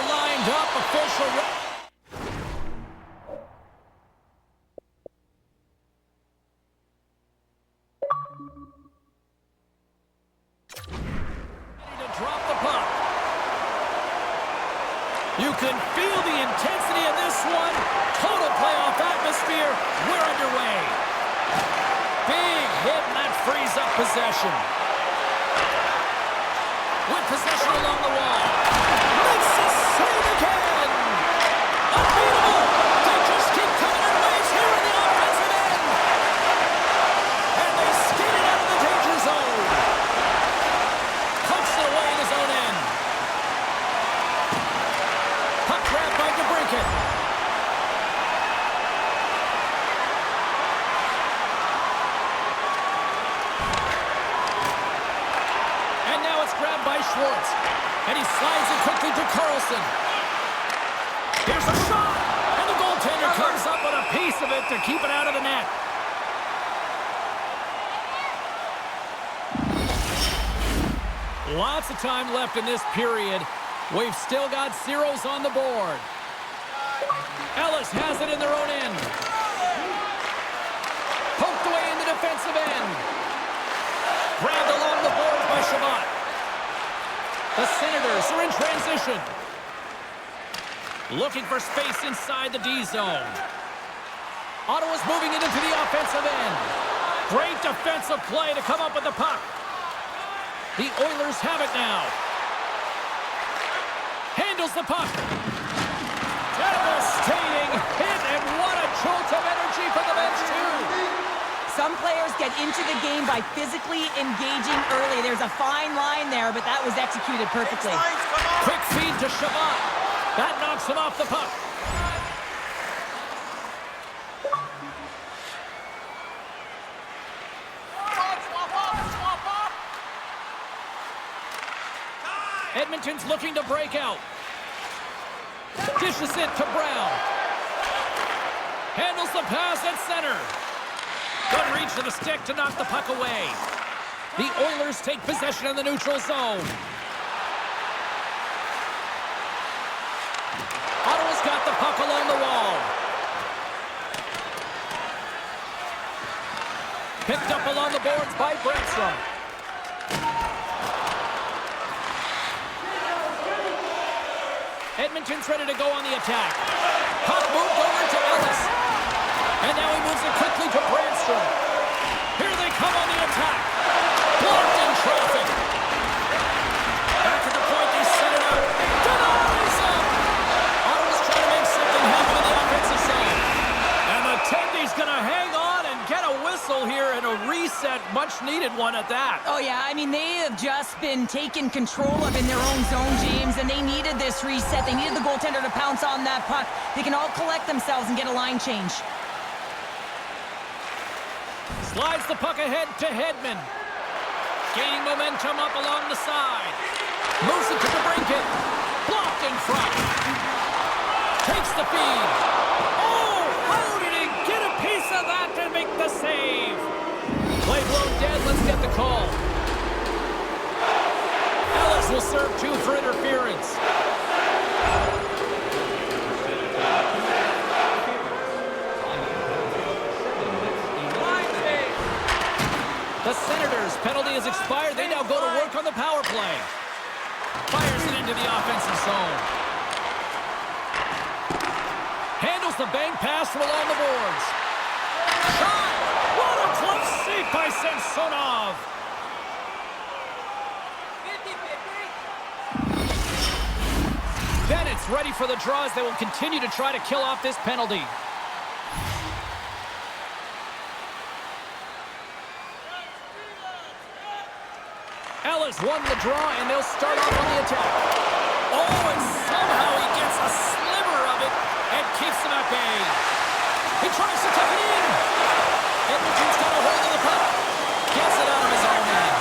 are lined up. Official. Ready to drop the puck. You can feel the intensity of this one. Total playoff atmosphere. We're underway. Big hit, and that frees up possession. With possession along the wall. Makes a save again. Unbeatable. They just keep coming in waves here in the offensive end. And they skate it out of the danger zone. Punks it away in his own end. Puck grab by DeBrincat. And now it's grabbed by Schwartz. And he slides it quickly to Carlson. Here's a shot. And the goaltender comes up with a piece of it to keep it out of the net. Lots of time left in this period. We've still got zeros on the board. Ellis has it in their own end. Poked away in the defensive end. Grabbed along the boards by Shabbat. The Senators are in transition. Looking for space inside the D zone. Ottawa's moving it into the offensive end. Great defensive play to come up with the puck. The Oilers have it now. Handles the puck. Devastating hit, and what a jolt of energy for the bench, too. Some players get into the game by physically engaging early. There's a fine line there, but that was executed perfectly. Quick feed to Shabbat. That knocks him off the puck. Edmonton's looking to break out. Dishes it to Brown. Handles the pass at center. Good reach to the stick to knock the puck away. The Oilers take possession in the neutral zone. Ottawa's got the puck along the wall. Picked up along the boards by Brandstrom. Edmonton's ready to go on the attack. Puck moved over to Ellis. And now he moves it quickly to Brandstrom. Here they come on the attack. Blocked in traffic. Back to the point, they set it up. Denies him. Ottawa's trying to make something happen in the offensive zone. And the Tendy's going to hang on and get a whistle here and a reset. Much needed one at that. Oh, yeah. I mean, they have just been taken control of in their own zone, James, and they needed this reset. They needed the goaltender to pounce on that puck. They can all collect themselves and get a line change. Slides the puck ahead to Hedman. Gaining momentum up along the side. Moves it to DeBrincat. Blocked in front. Takes the feed. Oh, how did he get a piece of that to make the save? Play blown dead. Let's get the call. Ellis will serve 2 for interference. The Senators' penalty has expired. They now go to work on the power play. Fires it into the offensive zone. Handles the bank pass from along the boards. Shot! What a close save by Samsonov! Bennett's ready for the draws. They will continue to try to kill off this penalty. Ellis won the draw, and they'll start off on the attack. Oh, and somehow he gets a sliver of it and keeps them at bay. He tries to tuck it in. Edmonton's got a hold of the puck. Gets it out of his own end.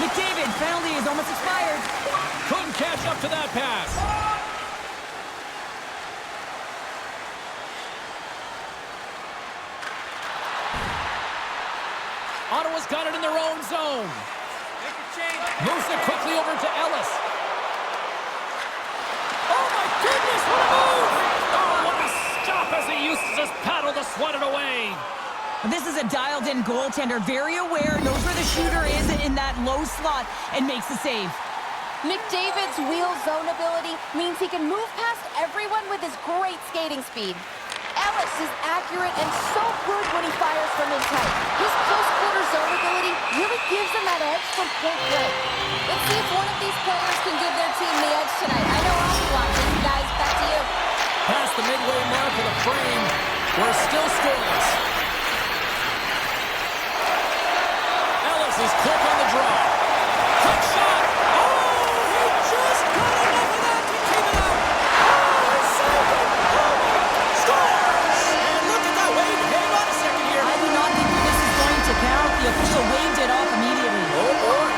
McDavid, penalty is almost expired. Couldn't catch up to that pass. Ottawa's got it in their own zone. Moves it quickly over to Ellis. uses his paddle to swat it away. This is a dialed-in goaltender, very aware, knows where the shooter is in that low slot, and makes the save. McDavid's wheel zone ability means he can move past everyone with his great skating speed. Ellis is accurate and so good when he fires from inside. His close-quarter zone ability really gives him that edge from point blank. Let's see if one of these players can give their team the edge tonight. I know I'll be watching. Guys, back to you. Past the midway mark of the frame, we're still scoreless. Ellis is quick on the draw. Quick shot. Oh, he just got enough of that to keep it out. Oh, he saved it. Oh, scores. And look at that wave. Hang on a second here. I do not think that this is going to count. The official waved it off immediately. Oh, boy.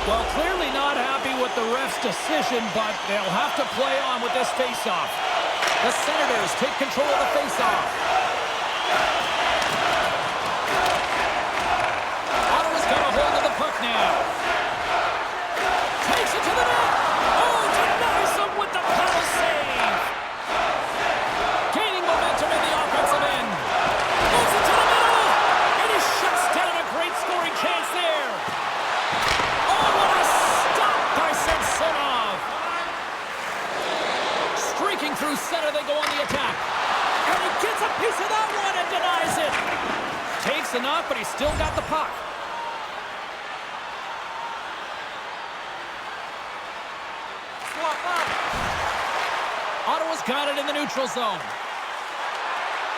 Well, clearly not happy with the ref's decision, but they'll have to play on with this faceoff. The Senators take control of the faceoff. Ottawa's got a hold of the puck now. Takes it to the net. Oh, denies him with the power save. Gaining momentum in the offensive end. Moves it to the middle. And he shuts down a great scoring chance there. Oh, what a stop by Samsonov. Streaking through center, they go on the attack. And he gets a piece of that one and denies it. Takes a knock, but he's still got the puck. Swap up. Ottawa's got it in the neutral zone.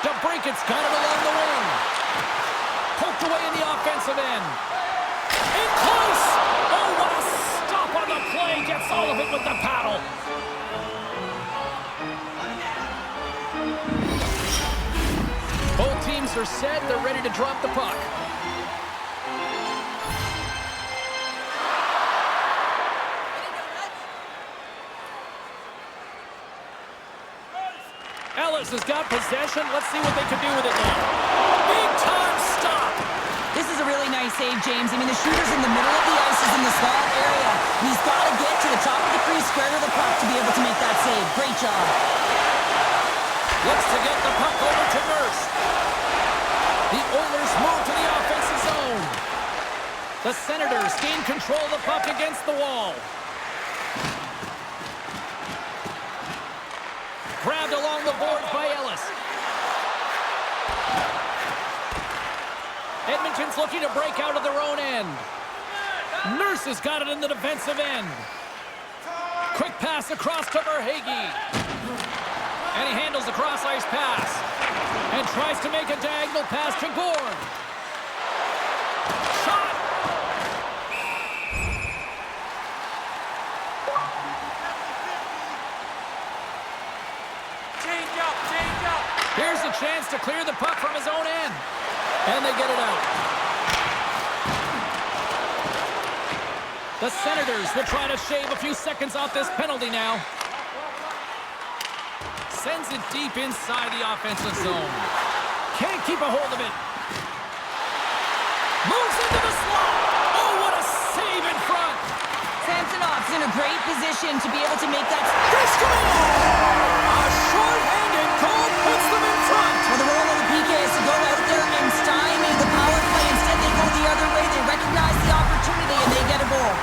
DeBrinket's got it along the wing. Poked away in the offensive end. In close! Oh, what a stop on the play! Gets all of it with the paddle. Both teams are set. They're ready to drop the puck. Ellis has got possession. Let's see what they can do with it now. Big time stop! This is a really nice save, James. I mean, the shooter's in the middle of the ice, is in the slot area. He's got to get to the top of the crease, square to the puck to be able to make that save. Great job. Looks to get the puck over to Nurse. The Oilers move to the offensive zone. The Senators gain control of the puck against the wall. Grabbed along the boards by Ellis. Edmonton's looking to break out of their own end. Nurse has got it in the defensive end. Quick pass across to Verhaeghe. And he handles the cross-ice pass. And tries to make a diagonal pass to Gord. Shot! Change up. Here's a chance to clear the puck from his own end. And they get it out. The Senators will try to shave a few seconds off this penalty now. Sends it deep inside the offensive zone. Can't keep a hold of it. Moves into the slot. Oh, what a save in front. Samsonov's in a great position to be able to make that. They score! A short-handed goal puts them in front. Well, the role of the PK is to go out there and stymie the power play. Instead, they go the other way. They recognize the opportunity, and they get a goal.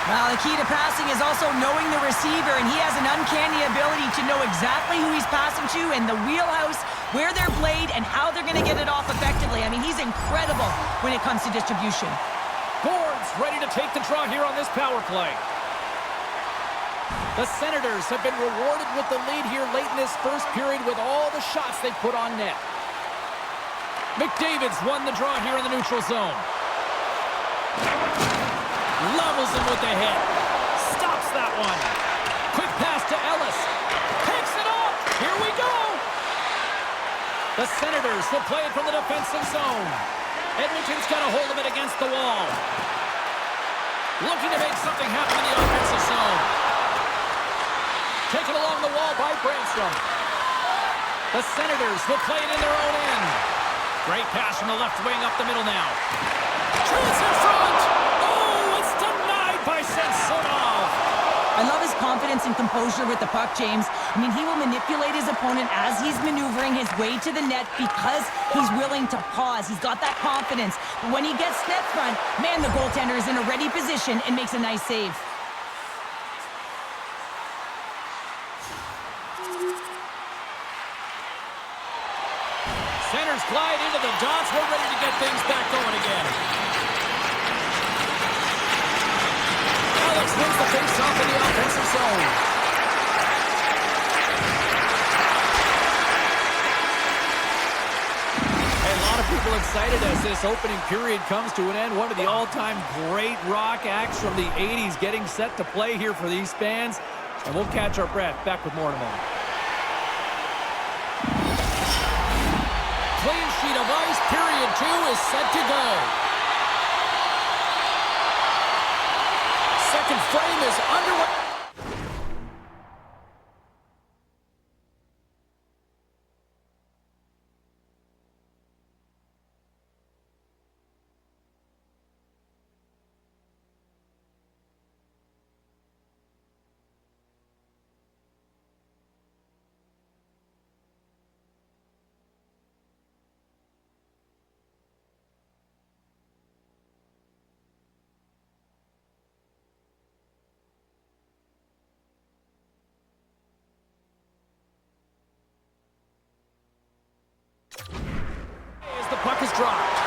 Well, the key to passing is also knowing the receiver, and he has an uncanny ability to know exactly who he's passing to and the wheelhouse, where they're played, and how they're going to get it off effectively. I mean, he's incredible when it comes to distribution. Gord's ready to take the draw here on this power play. The Senators have been rewarded with the lead here late in this first period with all the shots they've put on net. McDavid's won the draw here in the neutral zone. Levels him with the hit. Stops that one. Quick pass to Ellis. Picks it up. Here we go. The Senators will play it from the defensive zone. Edmonton's got a hold of it against the wall. Looking to make something happen in the offensive zone. Taken along the wall by Brandstrom. The Senators will play it in their own end. Great pass from the left wing up the middle now. Chance in front! Oh, it's denied by Samsonov. I love his confidence and composure with the puck, James. I mean, he will manipulate his opponent as he's maneuvering his way to the net because he's willing to pause. He's got that confidence. But when he gets net front, man, the goaltender is in a ready position and makes a nice save. Centers glide into the dots. We're ready to get things back going again. Alex wins the face-off in the offensive zone. A lot of people excited as this opening period comes to an end. One of the all-time great rock acts from the 80s getting set to play here for these fans. And we'll catch our breath. Back with more in a moment. Clean sheet of ice. Period 2 is set to go. Second frame is underway. Puck is dropped.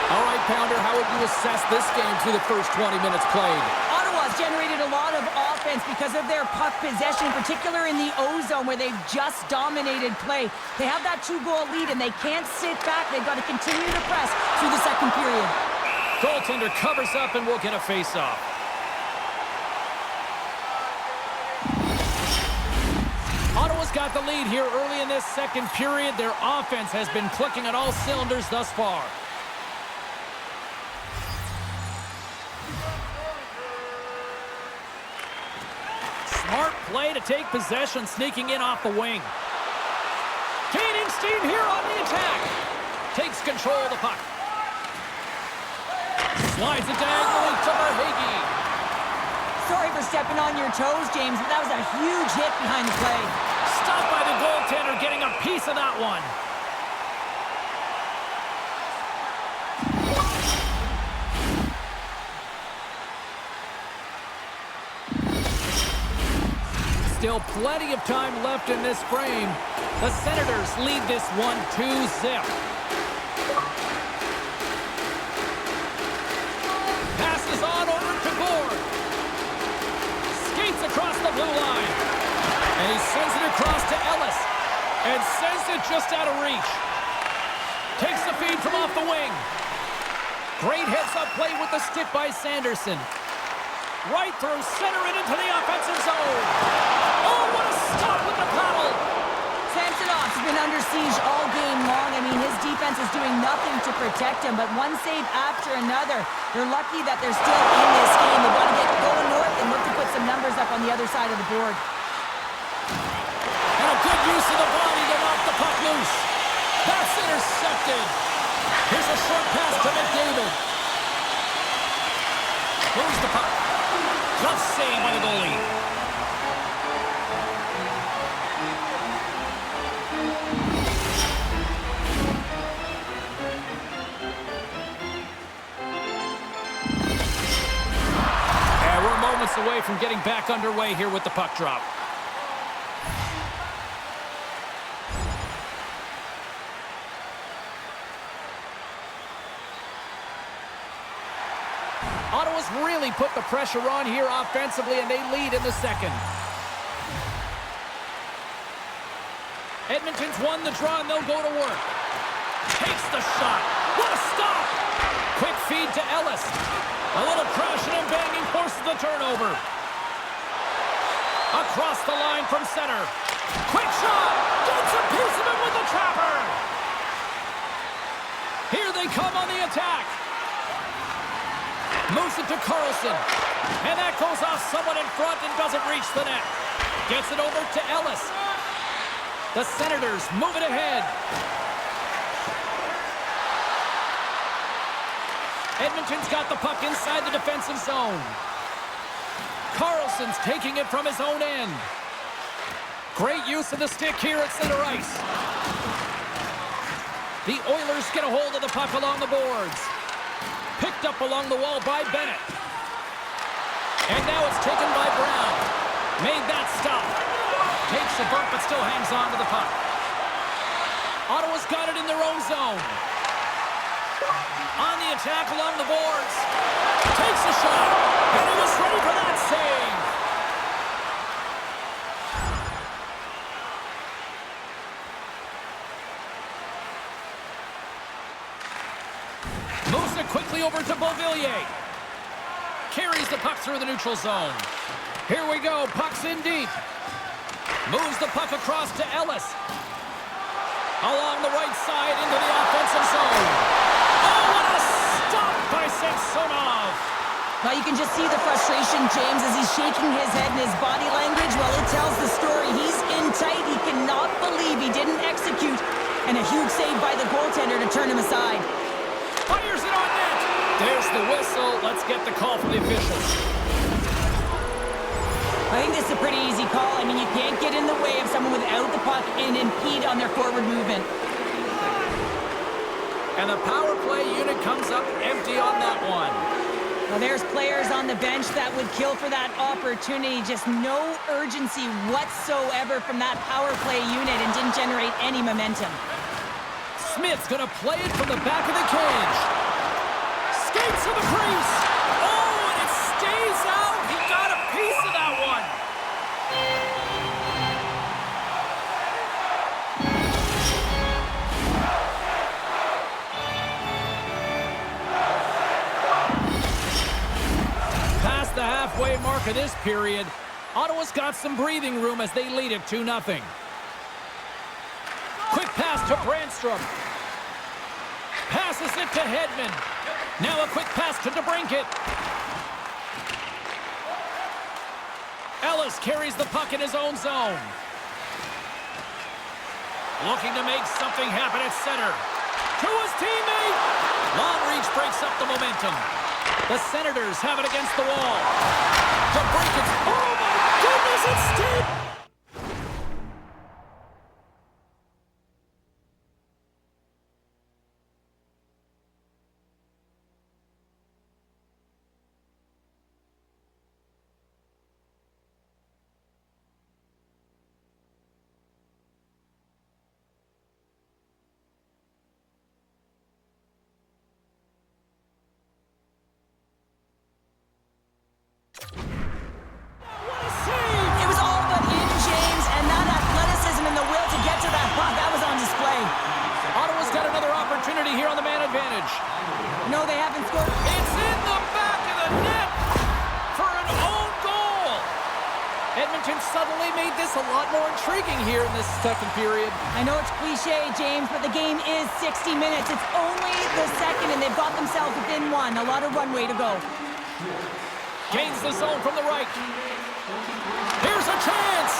All right, Pounder, how would you assess this game through the first 20 minutes played? Ottawa's generated a lot of offense because of their puck possession, particularly in the O-zone where they've just dominated play. They have that 2-goal lead and they can't sit back. They've got to continue to press through the second period. Goaltender covers up and we'll get a face-off. Ottawa's got the lead here early in this second period. Their offense has been clicking on all cylinders thus far. Smart play to take possession, sneaking in off the wing. Gaining steam here on the attack. Takes control of the puck. Slides it diagonally to Verhaeghe. Sorry for stepping on your toes, James, but that was a huge hit behind the play. Stopped by the goaltender, getting a piece of that one. Still plenty of time left in this frame. The Senators lead this one 2-0. Passes on over to Gord. Skates across the blue line. And he sends it across to Ellis. And sends it just out of reach. Takes the feed from off the wing. Great heads-up play with the stick by Sanderson. Right through center and into the offensive zone. Oh, what a stop with the paddle. Samsonov's been under siege all game long. I mean, his defense is doing nothing to protect him, but one save after another. They're lucky that they're still in this game. They want to get going north and look to put some numbers up on the other side of the board. And a good use of the body to knock the puck loose. That's intercepted. Here's a short pass to McDavid. Moves the puck. Tough save by the goalie. And we're moments away from getting back underway here with the puck drop. Ottawa's really put the pressure on here offensively, and they lead in the second. Edmonton's won the draw, and they'll go to work. Takes the shot. What a stop! Quick feed to Ellis. A little crashing and banging forces the turnover. Across the line from center. Quick shot! Gets a piece of it with the trapper! Here they come on the attack. Moves it to Carlson. And that goes off someone in front and doesn't reach the net. Gets it over to Ellis. The Senators move it ahead. Edmonton's got the puck inside the defensive zone. Carlson's taking it from his own end. Great use of the stick here at center ice. The Oilers get a hold of the puck along the boards. Picked up along the wall by Bennett. And now it's taken by Brown. Made that stop. Takes a bump but still hangs on to the puck. Ottawa's got it in their own zone. On the attack along the boards. Takes a shot. And he was ready for that save. Moves it quickly over to Beauvillier. Carries the puck through the neutral zone. Here we go. Puck's in deep. Moves the puck across to Ellis. Along the right side into the offensive zone. Oh, what a stop by Samsonov. Now you can just see the frustration, James, as he's shaking his head and his body language. Well, it tells the story. He's in tight. He cannot believe he didn't execute. And a huge save by the goaltender to turn him aside. Fires it on net. There's the whistle. Let's get the call from the officials. I think this is a pretty easy call. I mean, you can't get in the way of someone without the puck and impede on their forward movement. And the power play unit comes up empty on that one. Now there's players on the bench that would kill for that opportunity. Just no urgency whatsoever from that power play unit and didn't generate any momentum. Smith's going to play it from the back of the cage. Skates to the crease. Oh, and it stays out. He got a piece of that one. Past the halfway mark of this period, Ottawa's got some breathing room as they lead it 2-0. Quick pass to Brandstrom. Passes it to Hedman. Now a quick pass to DeBrincat. Ellis carries the puck in his own zone. Looking to make something happen at center. To his teammate. Long reach breaks up the momentum. The Senators have it against the wall. DeBrincat. Oh my goodness, it's Steve. Here on the man advantage. No, they haven't scored. It's in the back of the net for an own goal. Edmonton suddenly made this a lot more intriguing here in this second period. I know it's cliche, James, but the game is 60 minutes. It's only the second, and they've got themselves within one. A lot of runway to go. Gains the zone from the right. Here's a chance.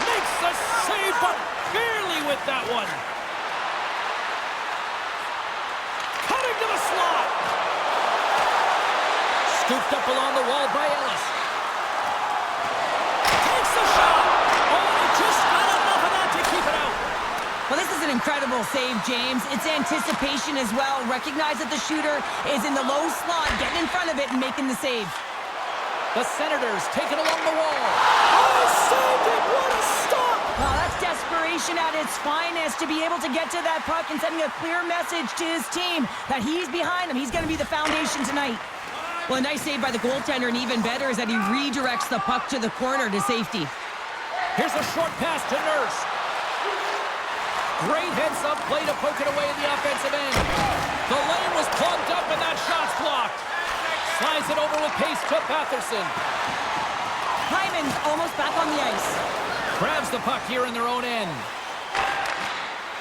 Makes the save, but barely with that one. Cutting to the slot. Scooped up along the wall by Ellis. Takes the shot. Oh, he just got enough of that to keep it out. Well, this is an incredible save, James. It's anticipation as well. Recognize that the shooter is in the low slot, getting in front of it and making the save. The Senators take it along the wall. Oh, he saved it. What a stop. Well, that's desperation at its finest, to be able to get to that puck and sending a clear message to his team that he's behind him. He's going to be the foundation tonight. Well, a nice save by the goaltender, and even better is that he redirects the puck to the corner to safety. Here's a short pass to Nurse. Great heads-up play to poke it away in the offensive end. The lane was plugged up, and that shot's blocked. Slides it over with pace to Batherson. Hyman's almost back on the ice. Grabs the puck here in their own end.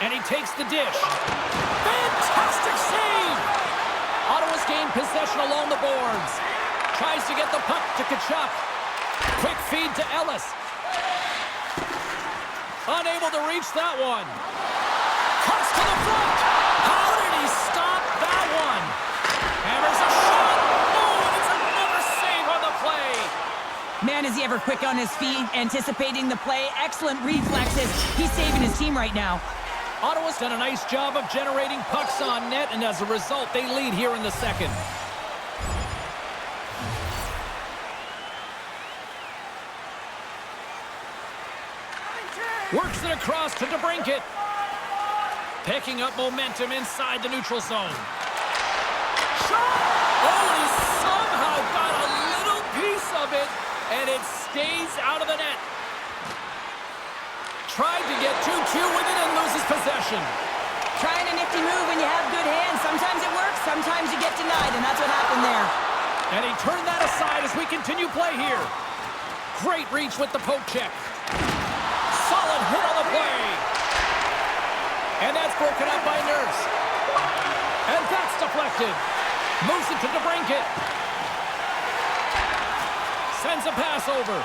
And he takes the dish. Fantastic save! Ottawa's gained possession along the boards. Tries to get the puck to Tkachuk. Quick feed to Ellis. Unable to reach that one. Cuts to the front. How did he stop that one? Hammers a shot. Oh, and it's another save on the play. Man, is he ever quick on his feet, anticipating the play. Excellent reflexes. He's saving his team right now. Ottawa's done a nice job of generating pucks on net, and as a result, they lead here in the second. Works it across to DeBrincat. Picking up momentum inside the neutral zone. Shot! Oh, he somehow got a little piece of it, and it stays out of the net. Tried to get 2-2 with it and loses possession. Trying a nifty move when you have good hands. Sometimes it works, sometimes you get denied, and that's what happened there. And he turned that aside as we continue play here. Great reach with the poke check. Solid hit on the play. And that's broken up by Nurse. And that's deflected. Moves it to DeBrincat. Sends a pass over.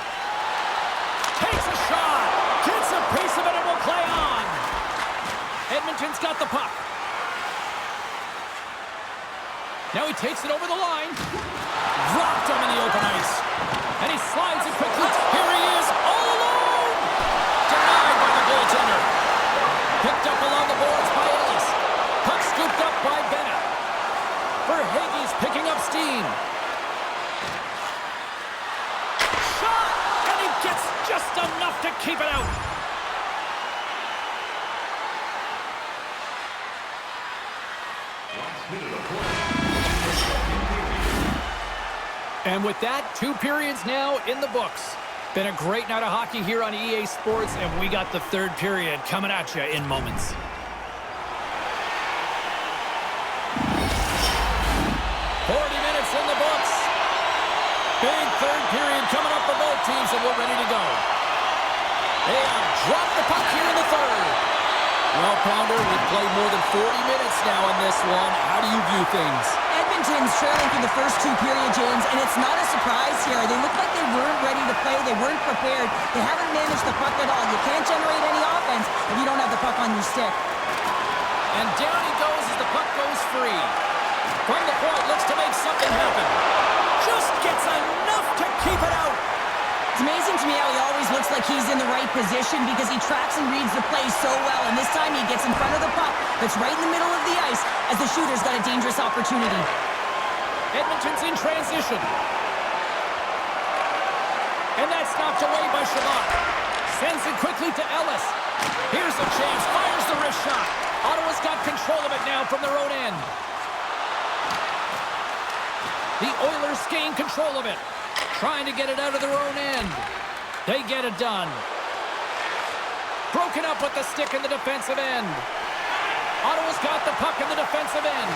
Takes a shot. Gets a piece of it and will play on. Edmonton's got the puck. Now he takes it over the line. Dropped him in the open ice. And he slides it quickly. Here he is, all alone. Denied by the goaltender. Picked up along the boards by Ellis. Puck scooped up by Bennett. Verhaeghe's picking up steam. Shot! And he gets just enough to keep it out. And with that, 2 periods now in the books. Been a great night of hockey here on EA Sports, and we got the 3rd period coming at you in moments. 40 minutes in the books. Big 3rd period coming up for both teams, and we're ready to go. They have dropped the puck here in the 3rd. Well, Pounder, we've played more than 40 minutes now in this one. How do you view things? Edmonton's trailing through the first 2 periods, James, and it's not a surprise here. They look like they weren't ready to play. They weren't prepared. They haven't managed the puck at all. You can't generate any offense if you don't have the puck on your stick. And down he goes as the puck goes free. From the point, looks to make something happen. Just gets enough to keep it out. It's amazing to me how he always looks like he's in the right position because he tracks and reads the play so well. And this time he gets in front of the puck that's right in the middle of the ice as the shooter's got a dangerous opportunity. Edmonton's in transition. And that's knocked away by Shabbat. Sends it quickly to Ellis. Here's a chance. Fires the wrist shot. Ottawa's got control of it now from their own end. The Oilers gain control of it. Trying to get it out of their own end. They get it done. Broken up with the stick in the defensive end. Ottawa's got the puck in the defensive end.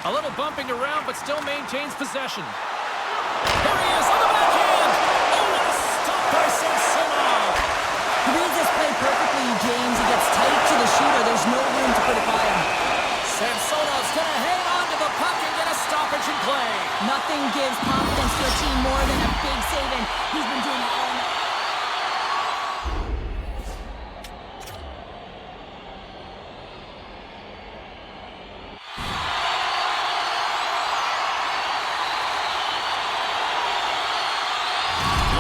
A little bumping around, but still maintains possession. Here he is on the backhand. Oh, what a stop by Samsonov. He reads this play perfectly, James. He gets tight to the shooter. There's no room to put it by him. Samsonov's going to hang on to the puck and get a stoppage in play. Nothing gives confidence to a team more than a big save, and he's been doing it all night.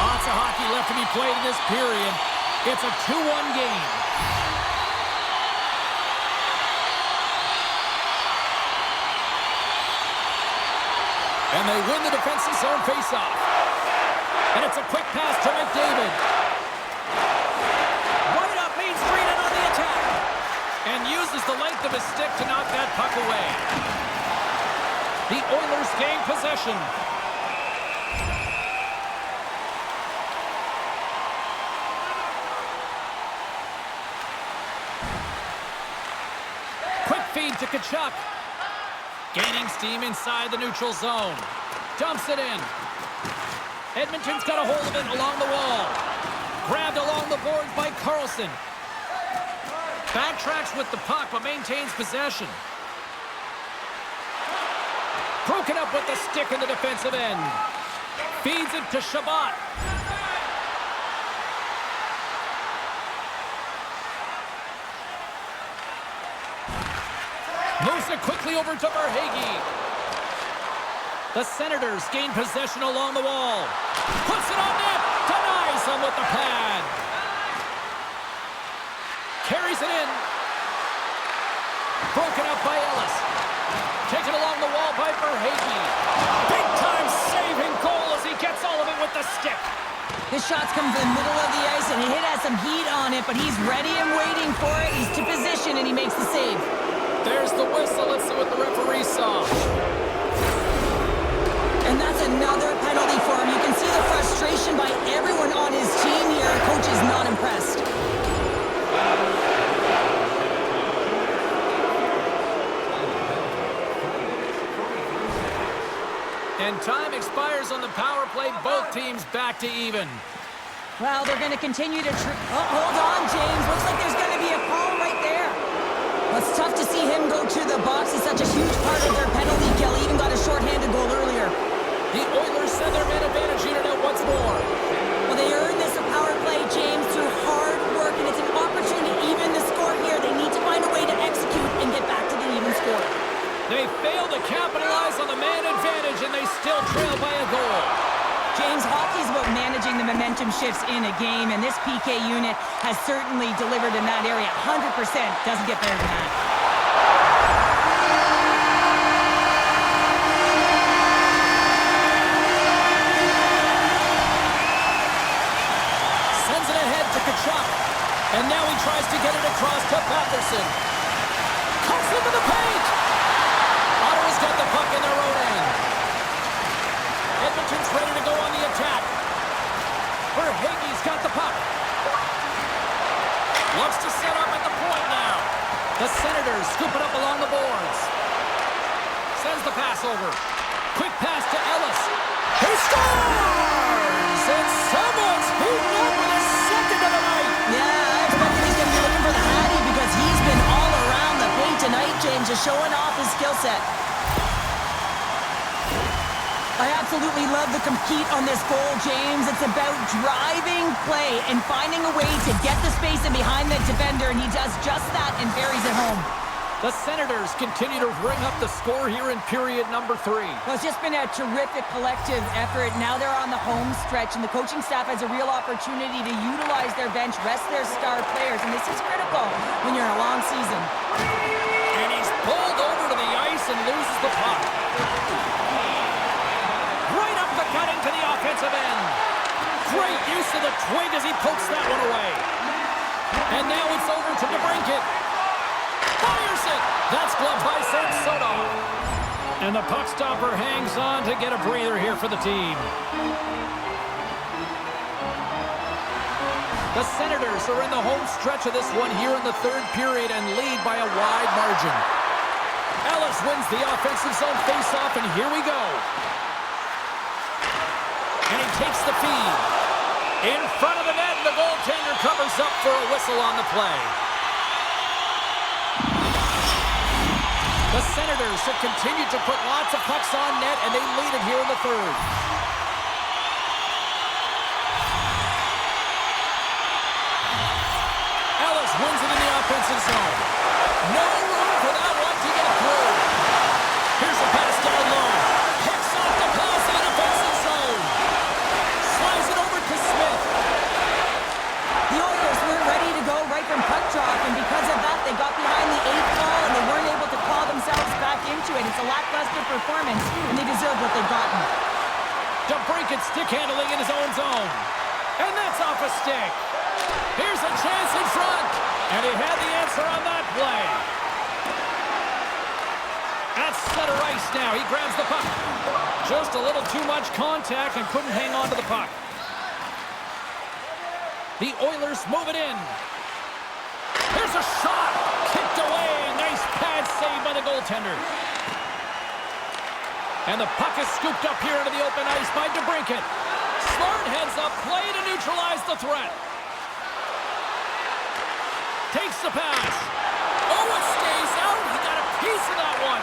Lots of hockey left to be played in this period. It's a 2-1 game. And they win the defensive zone faceoff. And it's a quick pass to McDavid. Right up Main Street and on the attack. And uses the length of his stick to knock that puck away. The Oilers gain possession. Feed to Tkachuk. Gaining steam inside the neutral zone. Dumps it in. Edmonton's got a hold of it along the wall. Grabbed along the boards by Carlson. Backtracks with the puck, but maintains possession. Broken up with the stick in the defensive end. Feeds it to Shabbat. Moves it quickly over to Verhaeghe. The Senators gain possession along the wall. Puts it on net. Denies him with the pad. Carries it in. Broken up by Ellis. Taken along the wall by Verhaeghe. Big-time saving goal as he gets all of it with the stick. His shots come from the middle of the ice, and he has some heat on it, but he's ready and waiting for it. He's to position, and he makes the save. There's the whistle. Let's see what the referee saw. And that's another penalty for him. You can see the frustration by everyone on his team here. Coach is not impressed. And time expires on the power play. Both teams back to even. Well, they're going to continue to... hold on, James. Looks like there's going to be a call right there. Well, it's tough to see him go to the box. He's such a huge part of their penalty kill. He even got a shorthanded goal earlier. The Oilers send their man advantage unit out once more. Well, they earned this a power play, James, through hard work, and it's an opportunity to even the score here. They need to find a way to execute and get back to the even score. They fail to capitalize on the man advantage, and they still trail by a goal. James, hockey is about managing the momentum shifts in a game, and this PK unit has certainly delivered in that area. 100%. Doesn't get better than that. Sends it ahead to Tkachuk, and now he tries to get it across to Patterson. Cuts into the paint! Ottawa's got the puck in their own end. Edmonton's ready to go on the attack. Verhaeghe's got the puck. Looks to set up at the point now. The Senators scoop it up along the boards. Sends the pass over. Quick pass to Ellis. He scores! And someone's beaten up with his second of the night. Yeah, I expected he's going to be looking for the Hattie because he's been all around the paint tonight, James, just showing off his skill set. I absolutely love the compete on this goal, James. It's about driving play and finding a way to get the space in behind the defender, and he does just that and buries it home. The Senators continue to ring up the score here in period number 3. Well, it's just been a terrific collective effort. Now they're on the home stretch, and the coaching staff has a real opportunity to utilize their bench, rest their star players, and this is critical when you're in a long season. And he's pulled over to the ice and loses the puck. Right up the gut into the offensive end. Great use of the twig as he pokes that one away. And now it's over to DeBrincat. Fires it! That's gloved by Samsonov. And the puck stopper hangs on to get a breather here for the team. The Senators are in the home stretch of this one here in the third period and lead by a wide margin. Ellis wins the offensive zone faceoff, and here we go. And he takes the feed. In front of the net, and the goaltender covers up for a whistle on the play. The Senators have continued to put lots of pucks on net, and they lead it here in the third. Ellis wins it in the offensive zone. No room for that one to get through. Here's a pass down low. Picks off the pass in the defensive zone. Slides it over to Smith. The Oilers weren't ready to go right from puck drop, and because of that, they got behind the 8th ball, and they weren't able to claw themselves back into it. It's a lackluster performance, and they deserve what they've gotten. DeBrincat stick handling in his own zone. And that's off a stick. Here's a chance in front. And he had the answer on that play. At center ice now. He grabs the puck. Just a little too much contact and couldn't hang on to the puck. The Oilers move it in. There's a shot. Kicked away. Nice pad save by the goaltender. And the puck is scooped up here into the open ice by DeBrincat. Smart heads up play to neutralize the threat. Takes the pass. Oh, it stays out. He got a piece of that one.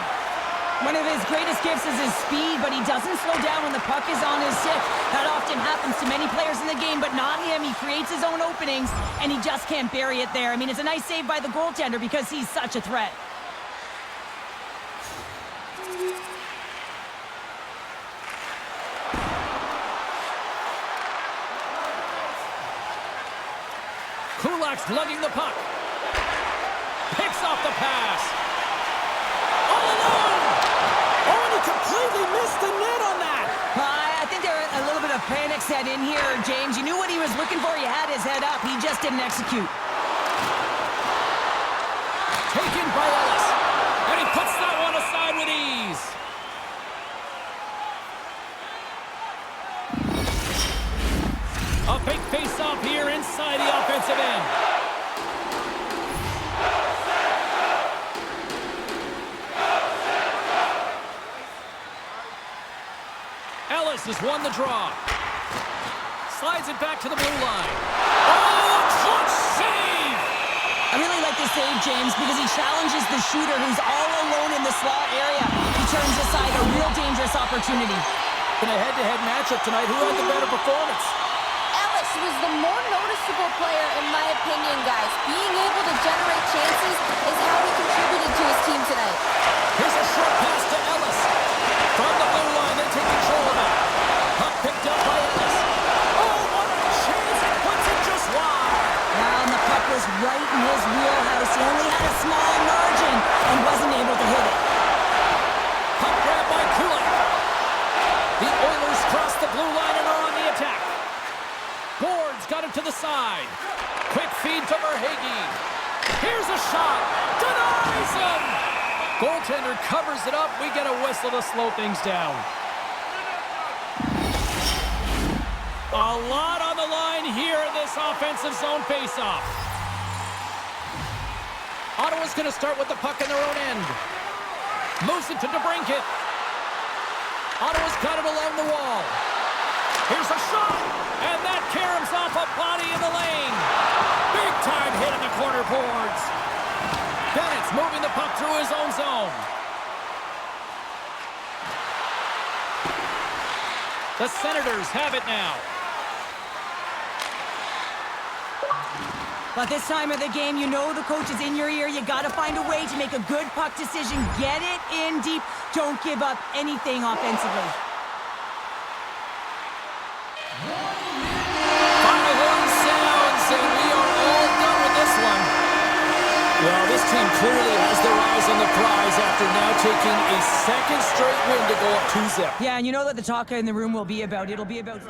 One of his greatest gifts is his speed, but he doesn't slow down when the puck is on his stick. That often happens to many players in the game, but not him. He creates his own openings, and he just can't bury it there. I mean, it's a nice save by the goaltender because he's such a threat. Kulak's lugging the puck. Picks off the pass. All alone! Oh, and he completely missed the net on that! I think there a little bit of panic set in here, James. You knew what he was looking for. He had his head up. He just didn't execute. Taken by Ellis. And he puts that one aside with ease. A big face-off here inside the offensive end. Ellis has won the draw. Slides it back to the blue line. Oh, clutch save! I really like this save, James, because he challenges the shooter who's all alone in the slot area. He turns aside a real dangerous opportunity. In a head-to-head matchup tonight, who had the better performance? Ellis was the more noticeable player, in my opinion, guys. Being able to generate chances is how he contributed to his team tonight. Here's a short pass to Ellis. From the blue line, they take control of it. Puck picked up by Ellis. Oh, what a chance! It puts it just wide. Now, and the puck was right in his wheelhouse. He only had a small margin and wasn't able to hit it. Puck grab by Kulak. The Oilers cross the blue line and are on the attack. Boards got it to the side. Quick feed to Verhaeghe. Here's a shot. Denies him. Goaltender covers it up. We get a whistle to slow things down. A lot on the line here in this offensive zone faceoff. Ottawa's going to start with the puck in their own end. Moves it to DeBrincat. Ottawa's got it along the wall. Here's a shot, and that caroms off a body in the lane. Big time hit in the corner boards. Bennett's moving the puck through his own zone. The Senators have it now. But this time of the game, you know the coach is in your ear. You got to find a way to make a good puck decision. Get it in deep. Don't give up anything offensively. Final horn sounds, and we are all done with this one. Well, this team clearly has their eyes on the prize after now taking a second straight win to go up 2-0. Yeah, and you know what the talk in the room will be about. It'll be about...